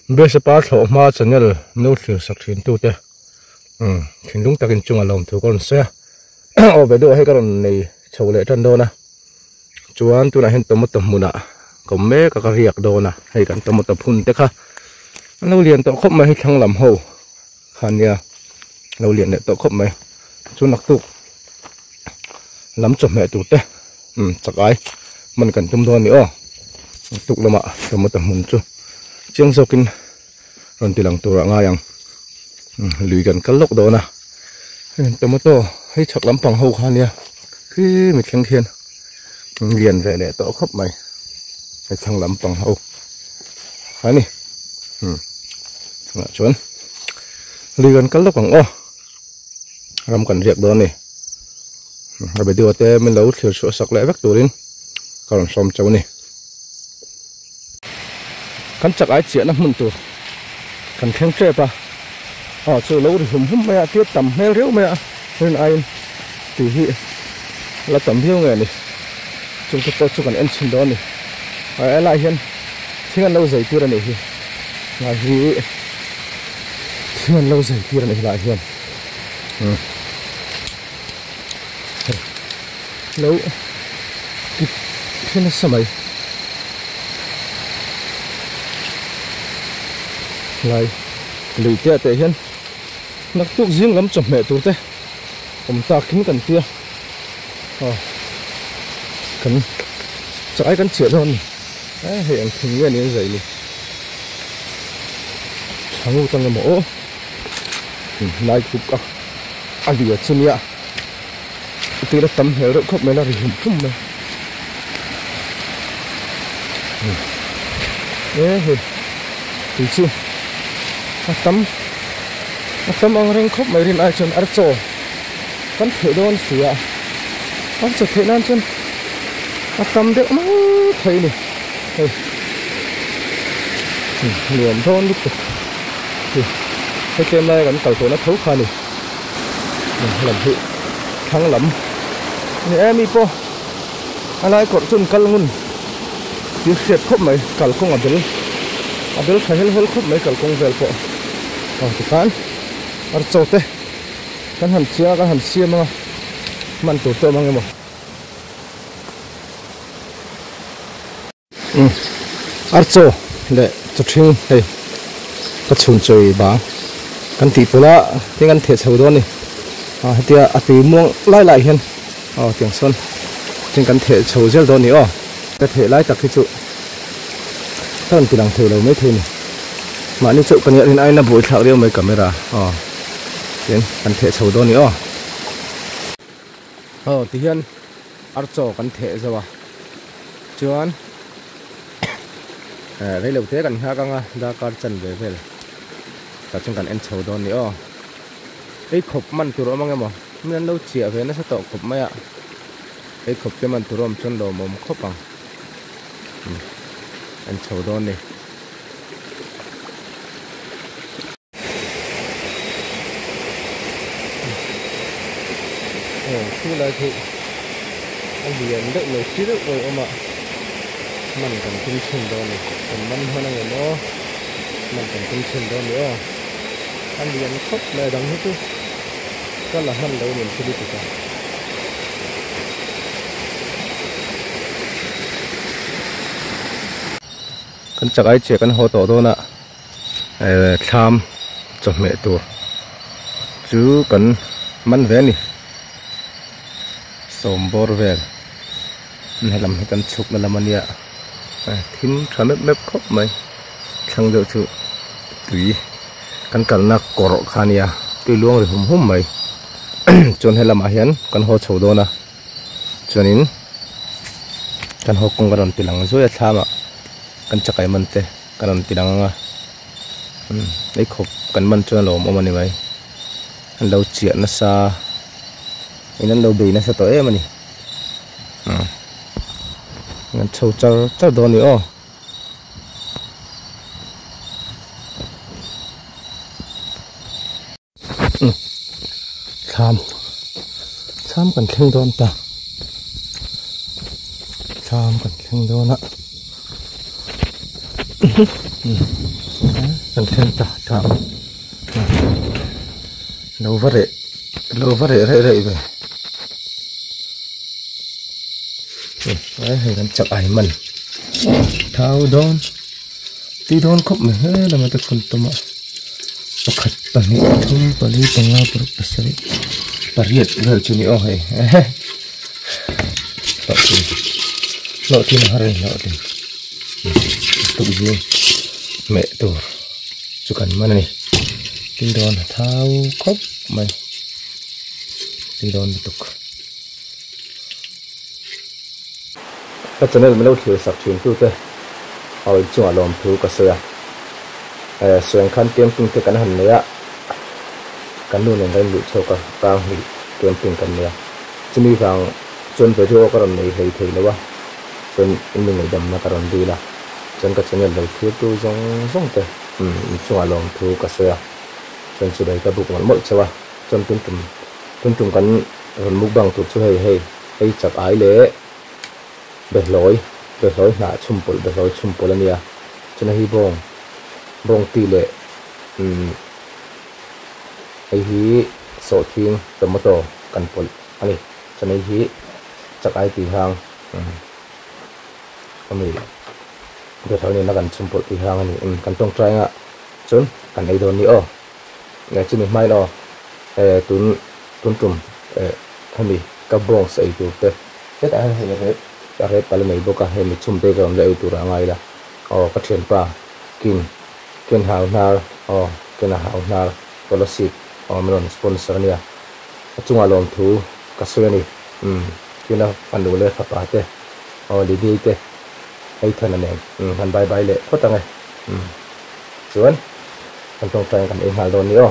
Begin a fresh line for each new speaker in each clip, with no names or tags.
bây giờ bắt thọ mà cho nên nấu thịt sạch thịt tu te thịt đúng ta kinh chung là lòng thủ con xe ở về độ hay cái con này chầu lệ chân đâu nè chuan tu là hiện tôm một tôm muna còn mấy cái riệc đâu nè hay cái tôm một tôm phun te kha lâu liền tao khóc mày thằng làm hồ khăn nha lâu liền để tao khóc mày chú nặc tu lắm chậm mẹ tu te chắc ai mình cần tôm đòn nữa tục là mà tôm một tôm mун chú chiang sau kinh rồi thì lòng tu ra ngay yang lùi gần cắt lốc đó nè tôm một tô hay chắc lắm bằng hồ khăn nha khi mình khen khen liền về để tao khóc mày hay thằng lắm bằng hồ khá nè chuẩn lì gần cắt lốc bằng ô làm cần việc đó nè rồi bây giờ te mình nấu thiểu sữa sặc lẽ vắt tủ lên còn xóm cháu nè cắn chặt ái chuyện nó mừng tủ cần khen chê pa chưa lâu thì hùm mẹ tiết tầm heo réo mẹ nên ai thì hiện là tầm heo nghề này chúng tôi cho cần ăn xin đó nè ai lại hiện thế ăn lâu dày tiêu ra này thì là gì thế ăn lâu dày tiêu ra này lại hiện lâu thế nó sao mày lại lùi tia tệ hiện nó thuốc riêng lắm chồng mẹ tôi thế ông ta kính cần tia cần trái cần chuyện hơn đấy hiện thì nguyên như vậy đi thằng ngu tăng cái mổ lại cục ăn gì ở trên nhà từ đó tắm héo đỡ khóc mấy là rỉm không này thì chứ tắm ông reng khóc mấy riêng ai chân ăn trò vẫn thử đón xỉa ăn chợt thấy nan chân tắm được mà thấy này niềm thôn lúc cái kem này gắn cầu cổ nó thấu khai này làm thị thắng lắm nè em ipo alai cột chun kal ngun đi xếp khóc mấy kal không abel phải hel khóc mấy kal không vel po thì kan ar chote kan han chia mà man tu mang em ar cho le cho thing đây cái chun chơi ba kan ti pola tiếng kan thiệt sâu đó này tia ati muang lại hen tiếng son trên kan thể sâu gel đó nữa cái thể lại tập cái chỗ thân thì đang thử đâu mấy thế này mà nếu chỗ cần nhận ai là buổi thảo điêu mấy camera tiếng kan thể sâu đó nữa thì hiện ar cho kan thể rồi chuan đây là thế kan ha kang da kar chân về ta chung kan en sâu đó nữa ấy khop man tu rom angemo men lo chia ve na sa to khop maya ấy khop ke man tu rom chon lo mom khop ang an chho don ni khu lại thì anh biển đợi người chi được rồi ông ạ mình cần tinh thần đó này còn mình hơn là nó mình cần tinh thần đó nữa anh biển khóc này đắng hết chứ rất là hân đâu mình chưa đi được con chắc ai chỉ cần hỗ trợ thôi nè tham cho mẹ tôi chứ cần mắn vé nè sôm bor vé này làm cần chụp là làm gì ạ thím thằng mép khóc mày thằng được chứ tùy căn cần là cỏ khania tùy luôn rồi hum mày chọn hay làm hiến căn hồ sầu đó nè cho nên căn hồ cũng cần tilang rồi tham à căn Chakai mình te cần tilang lấy khóc cần mình cho lồm mà này vậy anh đâu chuyện nó xa anh đâu bị nó sẽ tới mà nè ngân sâu cho đó nữa tham cần khen đón ta tham cần khen đón ạ Cần thêm ta thảo lâu vắt rệ về đấy hay gần chặt ai mình thao đón tí đón khóc mình hết là mà ta còn tôm khát pani thum pani tanga per pasari pariat gal chuni oh hey lo tin harin lo tin tu ji mẹ tu chukan mana ni tin don thao khóc mày tin don tuk các channel mình lâu thiếu sạc truyền tu te hồi chung lom thu ka soya soeng khan camping te kan han ne ya kan nu ne ngai lu choka ka hi camping kan ne chumi wang chon video karon nei hei thei lewa chon inu ngai dam na karon di la chon ka channel lo thiếu tu zong te chung lom thu ka soya chon chu dai ka buk mal mol chewa chon tun tum kan ron mukbang tu chu hei chak ai le Behlawi na Behlawi chumpol ania chuna hi Bawngti le ai hi sawhthing tomato kan pol ani chuna hi Chakai ti hang ami Behlawi na kan chumpol ti hang ani kan tong try nga chun kan ei don ni o ngai chuni mai lo tun tum ami ka bong sai tu te tet a he red pala nei boka he mi chum te gram le tu ra ngai la ka thian pa ken hau nar ken hau nar policy menon sponsor nia chunga lom thu ka suani kina panu le fa pa te di di te ai thana ne han bye le khota ngai chuan kan tong trai kan hal don ni o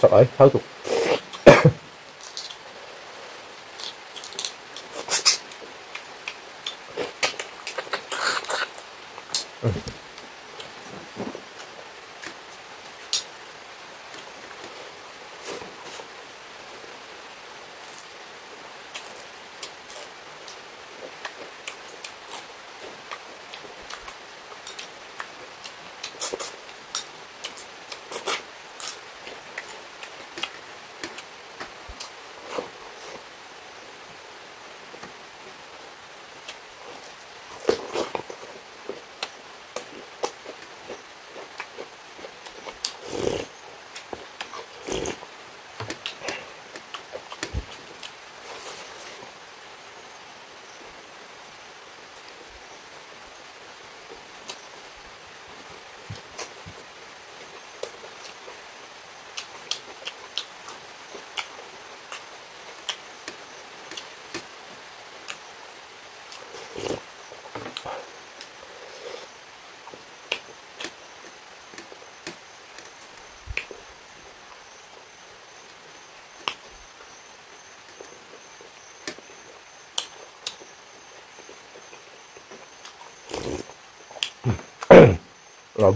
trời ơi tháo tục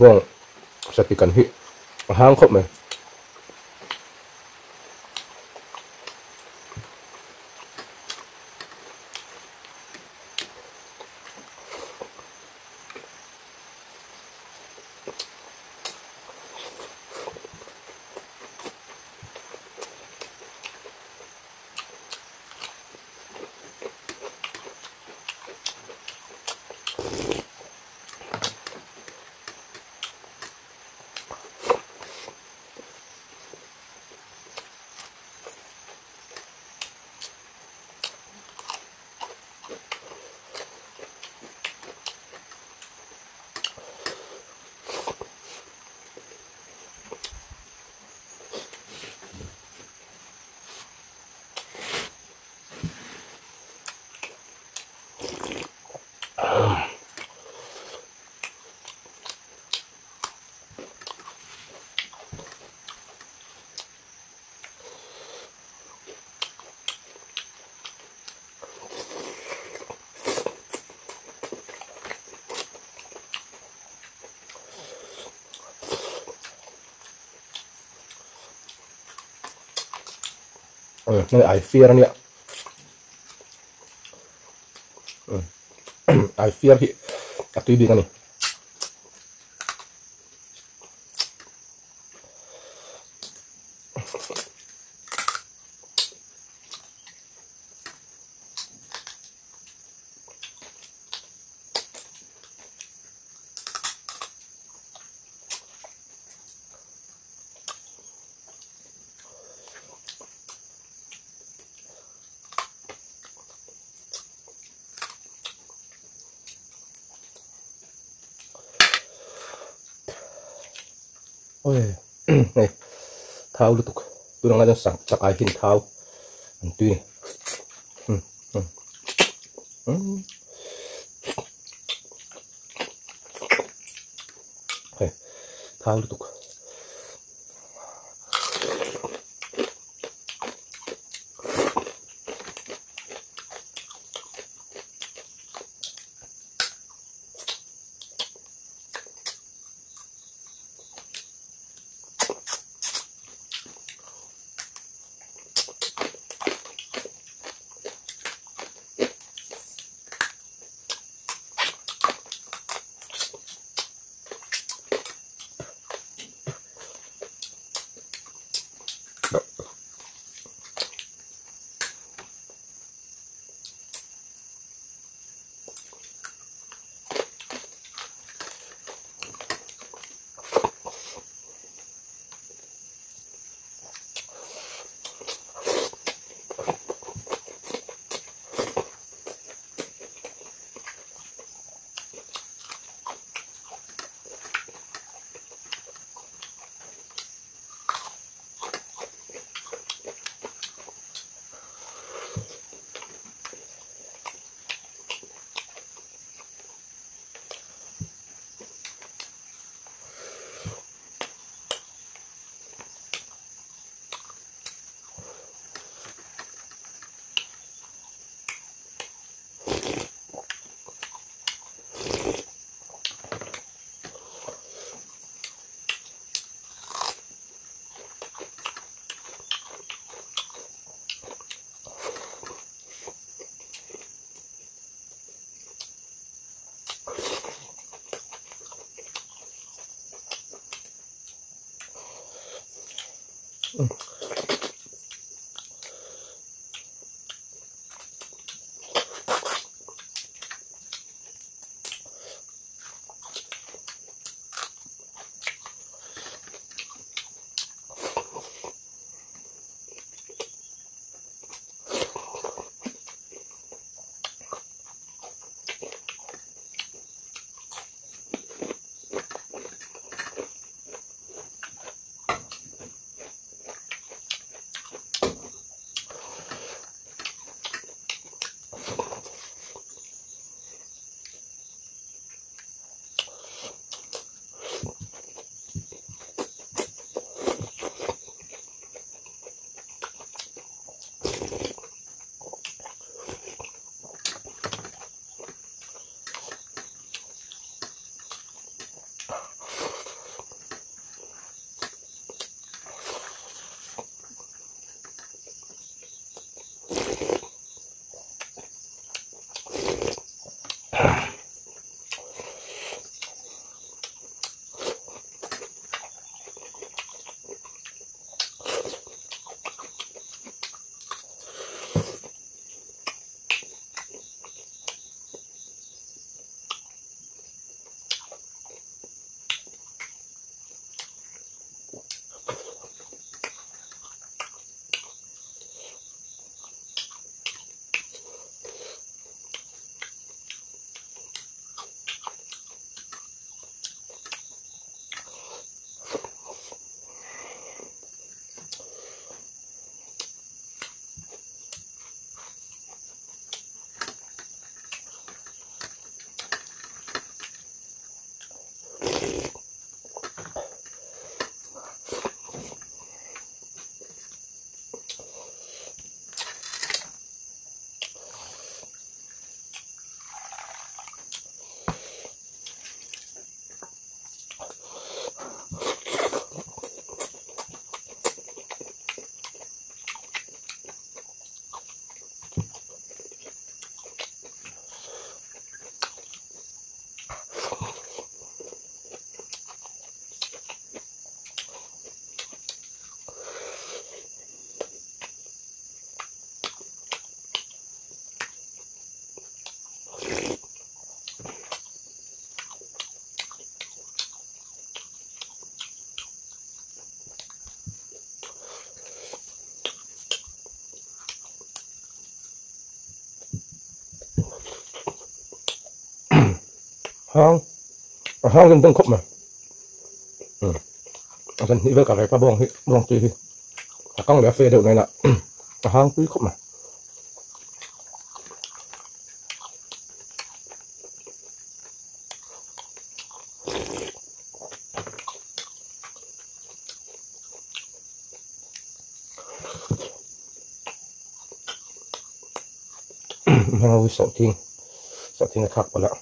bong sapikan hi hang khop me Này ai fear anh ạ. Ai fear hi. Aku đi cái này. Ôi, này, thao lụt, tôi đang làm sang Chakai hin thao, anh tuy này, thao lụt. hang gần đông khóc mà gần đi với cả cái bong tì con lẽ phê đều này là hang túi khóc mà Behlawi sawhthing là khác quá lắm.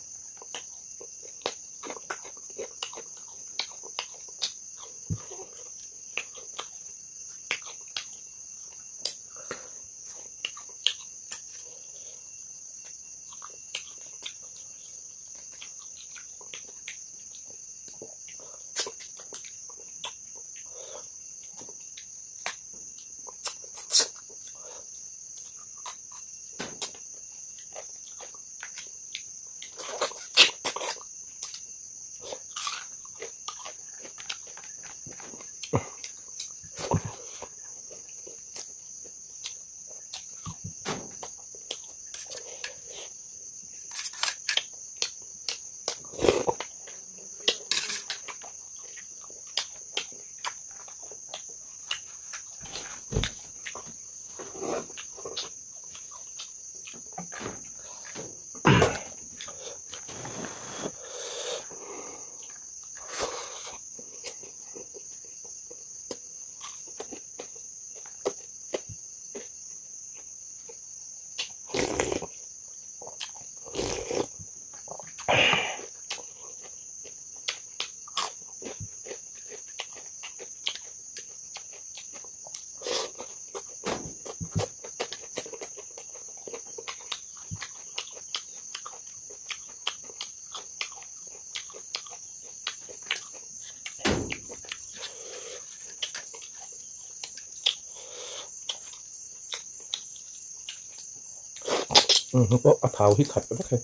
Có thảo hít thật rất hay.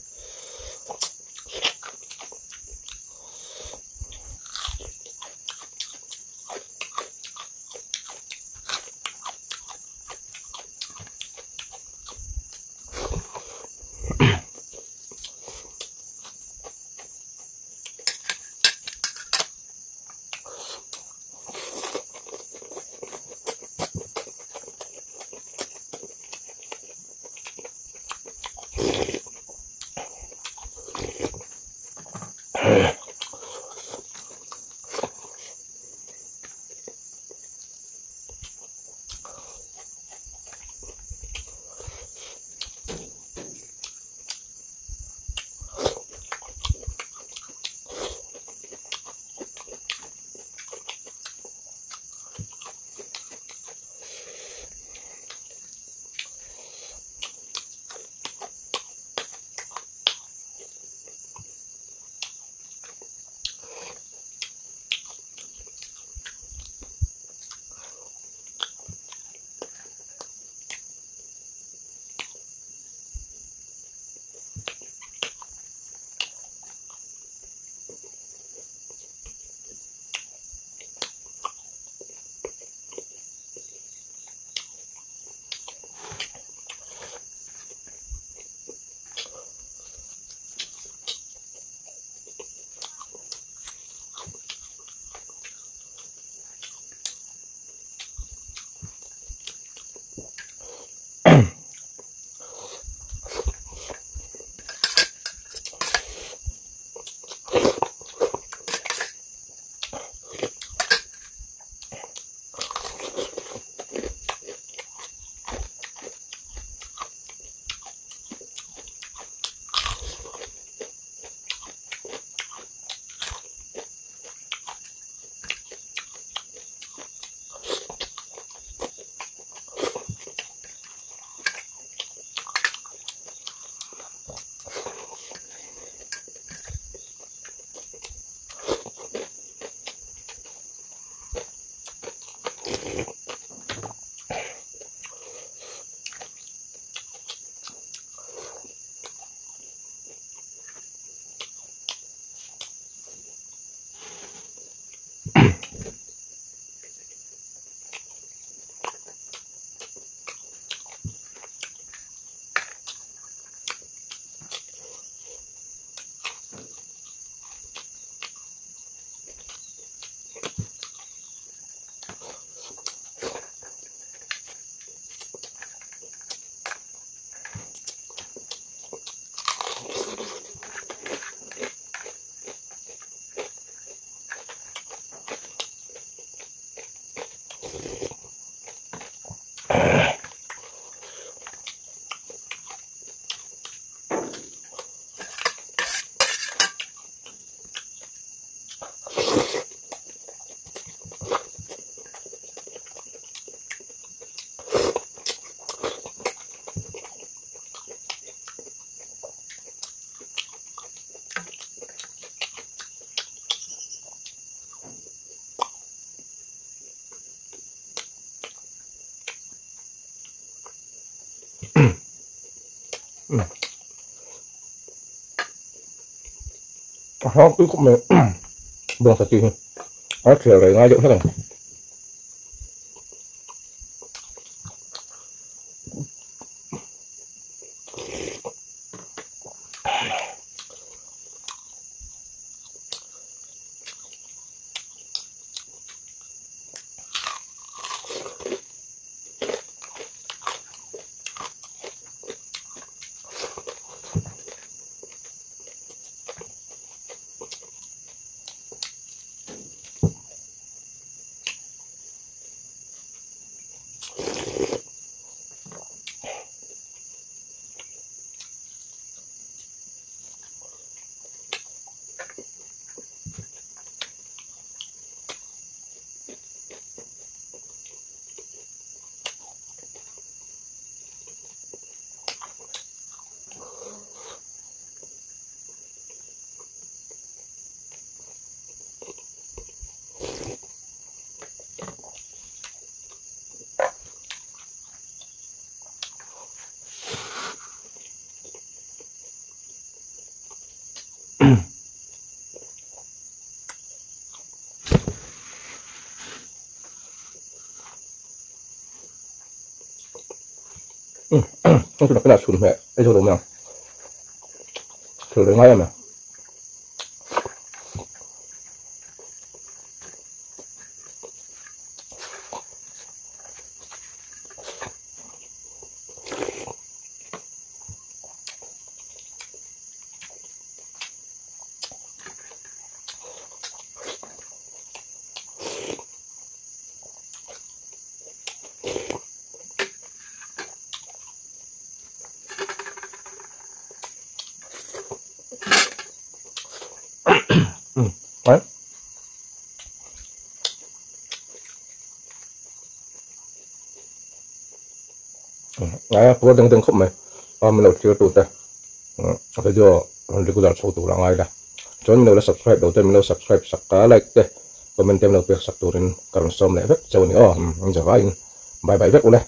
Nó cứ cũng mình buông thật chi nó kiểu này ngay chỗ thế này không được cái nào sụn mẹ đây cho đồ mèo thử đấy ngay em à đấy đấy có đừng đừng không mày mình đầu chưa tụt đây bây giờ mình cứ đặt số tụt là ngay đây cho mình là subscribe đầu tiên mình là subscribe sắc cá like đây và mình thêm là việc sắc tụt lên còn xong lại vết cho mình anh giờ vai bye bye vết luôn đây